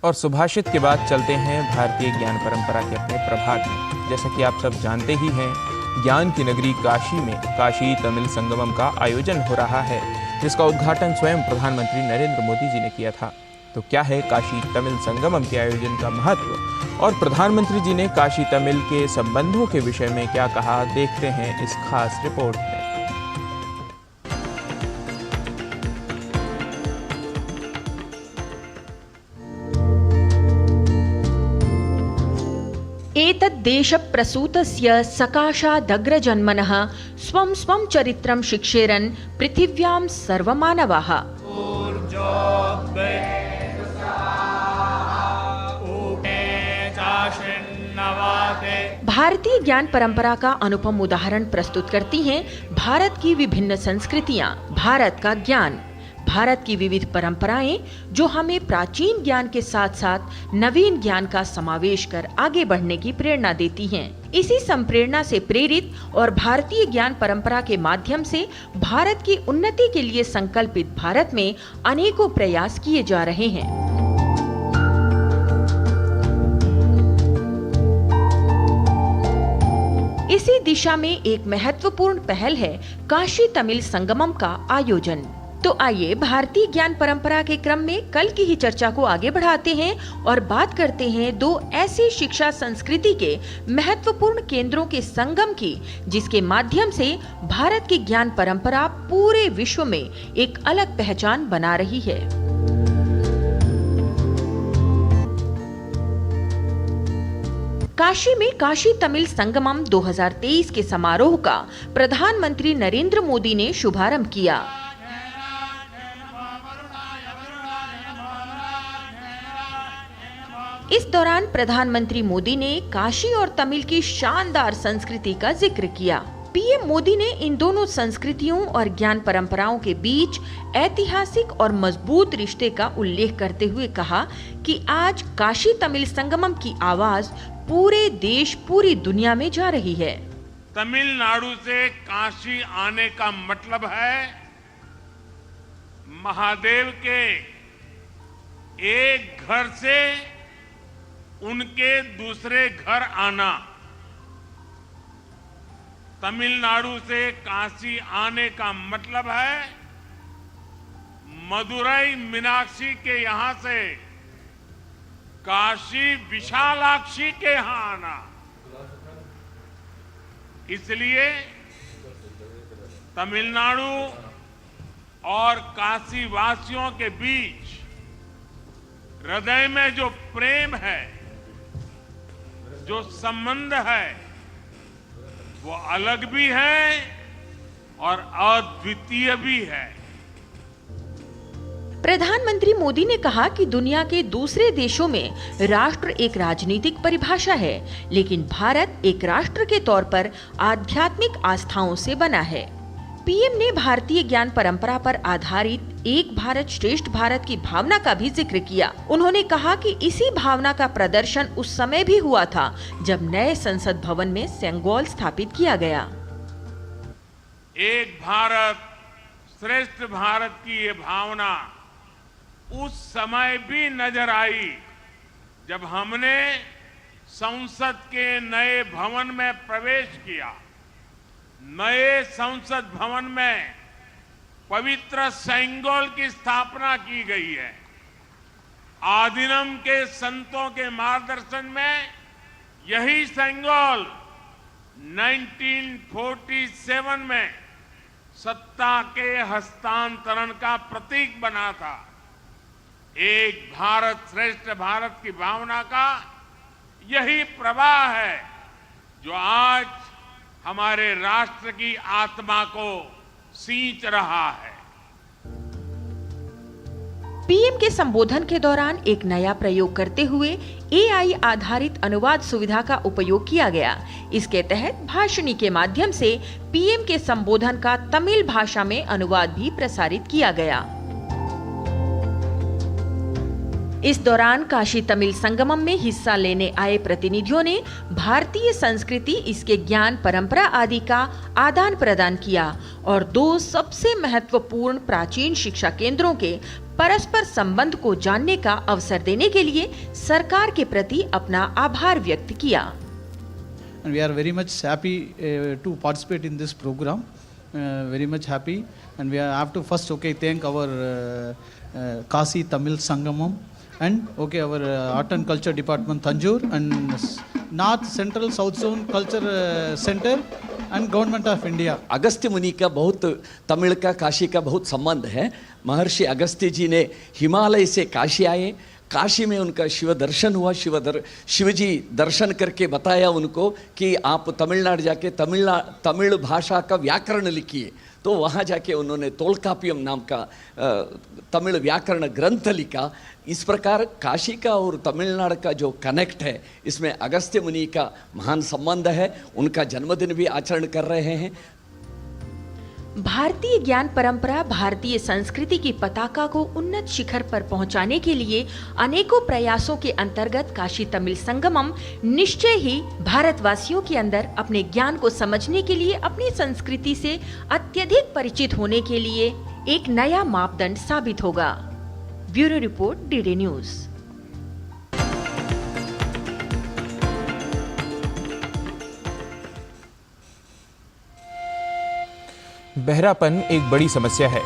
और सुभाषित के बाद चलते हैं भारतीय ज्ञान परंपरा के अपने प्रभाग में। जैसा कि आप सब जानते ही हैं, ज्ञान की नगरी काशी में काशी तमिल संगमम का आयोजन हो रहा है, जिसका उद्घाटन स्वयं प्रधानमंत्री नरेंद्र मोदी जी ने किया था। तो क्या है काशी तमिल संगमम के आयोजन का महत्व और प्रधानमंत्री जी ने काशी तमिल के संबंधों के विषय में क्या कहा, देखते हैं इस खास रिपोर्ट में। एतद्देशप्रसूतस्य सकाशादग्रजन्मनः स्वं स्वं चरित्रं शिक्षेरन् पृथिव्यां सर्वमानवाः। भारतीय ज्ञान परंपरा का अनुपम उदाहरण प्रस्तुत करती हैं भारत की विभिन्न संस्कृतियां, भारत का ज्ञान, भारत की विविध परंपराएं, जो हमें प्राचीन ज्ञान के साथ साथ नवीन ज्ञान का समावेश कर आगे बढ़ने की प्रेरणा देती हैं। इसी संप्रेरणा से प्रेरित और भारतीय ज्ञान परंपरा के माध्यम से भारत की उन्नति के लिए संकल्पित भारत में अनेकों प्रयास किए जा रहे हैं। इसी दिशा में एक महत्वपूर्ण पहल है काशी तमिल संगमम का आयोजन। तो आइए भारतीय ज्ञान परंपरा के क्रम में कल की ही चर्चा को आगे बढ़ाते हैं और बात करते हैं दो ऐसी शिक्षा संस्कृति के महत्वपूर्ण केंद्रों के संगम की, जिसके माध्यम से भारत की ज्ञान परंपरा पूरे विश्व में एक अलग पहचान बना रही है। काशी में काशी तमिल संगमम 2023 के समारोह का प्रधानमंत्री नरेंद्र मोदी ने शुभारंभ किया। इस दौरान प्रधानमंत्री मोदी ने काशी और तमिल की शानदार संस्कृति का जिक्र किया। पीएम मोदी ने इन दोनों संस्कृतियों और ज्ञान परंपराओं के बीच ऐतिहासिक और मजबूत रिश्ते का उल्लेख करते हुए कहा कि आज काशी तमिल संगमम की आवाज पूरे देश, पूरी दुनिया में जा रही है। तमिलनाडु से काशी आने का मतलब है महादेव के एक घर से उनके दूसरे घर आना। तमिलनाडु से काशी आने का मतलब है मदुरई मीनाक्षी के यहां से काशी विशालाक्षी के यहां आना। इसलिए तमिलनाडु और काशी वासियों के बीच हृदय में जो प्रेम है, जो संबंध है, वो अलग भी है और अद्वितीय भी है। प्रधानमंत्री मोदी ने कहा कि दुनिया के दूसरे देशों में राष्ट्र एक राजनीतिक परिभाषा है, लेकिन भारत एक राष्ट्र के तौर पर आध्यात्मिक आस्थाओं से बना है। पीएम ने भारतीय ज्ञान परंपरा पर आधारित एक भारत श्रेष्ठ भारत की भावना का भी जिक्र किया। उन्होंने कहा कि इसी भावना का प्रदर्शन उस समय भी हुआ था जब नए संसद भवन में सेंगोल स्थापित किया गया। एक भारत श्रेष्ठ भारत की ये भावना उस समय भी नजर आई जब हमने संसद के नए भवन में प्रवेश किया। नए संसद भवन में पवित्र सेंगोल की स्थापना की गई है। आदिनम के संतों के मार्गदर्शन में यही सेंगोल 1947 में सत्ता के हस्तांतरण का प्रतीक बना था। एक भारत श्रेष्ठ भारत की भावना का यही प्रवाह है जो आज हमारे राष्ट्र की आत्मा को सींच रहा है। पीएम के संबोधन के दौरान एक नया प्रयोग करते हुए एआई आधारित अनुवाद सुविधा का उपयोग किया गया। इसके तहत भाषणी के माध्यम से पीएम के संबोधन का तमिल भाषा में अनुवाद भी प्रसारित किया गया। इस दौरान काशी तमिल संगमम में हिस्सा लेने आए प्रतिनिधियों ने भारतीय संस्कृति, इसके ज्ञान, परंपरा आदि का आदान प्रदान किया और दो सबसे महत्वपूर्ण प्राचीन शिक्षा केंद्रों के परस्पर संबंध को जानने का अवसर देने के लिए सरकार के प्रति अपना आभार व्यक्त किया। And we are very much happy to participate in this program. Very much happy, and we have to first thank our Kashi Tamil Sangamam and our Art and Culture Department Tanjore and North Central South Zone Culture Center and Government of India. Agastya मुनि का बहुत तमिल का काशी का बहुत संबंध है। महर्षि अगस्त्य जी ने हिमालय से काशी आए, काशी में उनका शिव दर्शन हुआ। शिवजी दर्शन करके बताया उनको कि आप तमिलनाडु जाके तमिल भाषा का व्याकरण लिखिए। तो वहाँ जाके उन्होंने तोलकापियम नाम का तमिल व्याकरण ग्रंथ लिखा। इस प्रकार काशी का और तमिलनाडु का जो कनेक्ट है, इसमें अगस्त्य मुनि का महान संबंध है। उनका जन्मदिन भी आचरण कर रहे हैं। भारतीय ज्ञान परंपरा भारतीय संस्कृति की पताका को उन्नत शिखर पर पहुंचाने के लिए अनेकों प्रयासों के अंतर्गत काशी तमिल संगमम निश्चय ही भारतवासियों के अंदर अपने ज्ञान को समझने के लिए, अपनी संस्कृति से अत्यधिक परिचित होने के लिए एक नया मापदंड साबित होगा। Bureau report, DD news. बहरापन एक बड़ी समस्या है।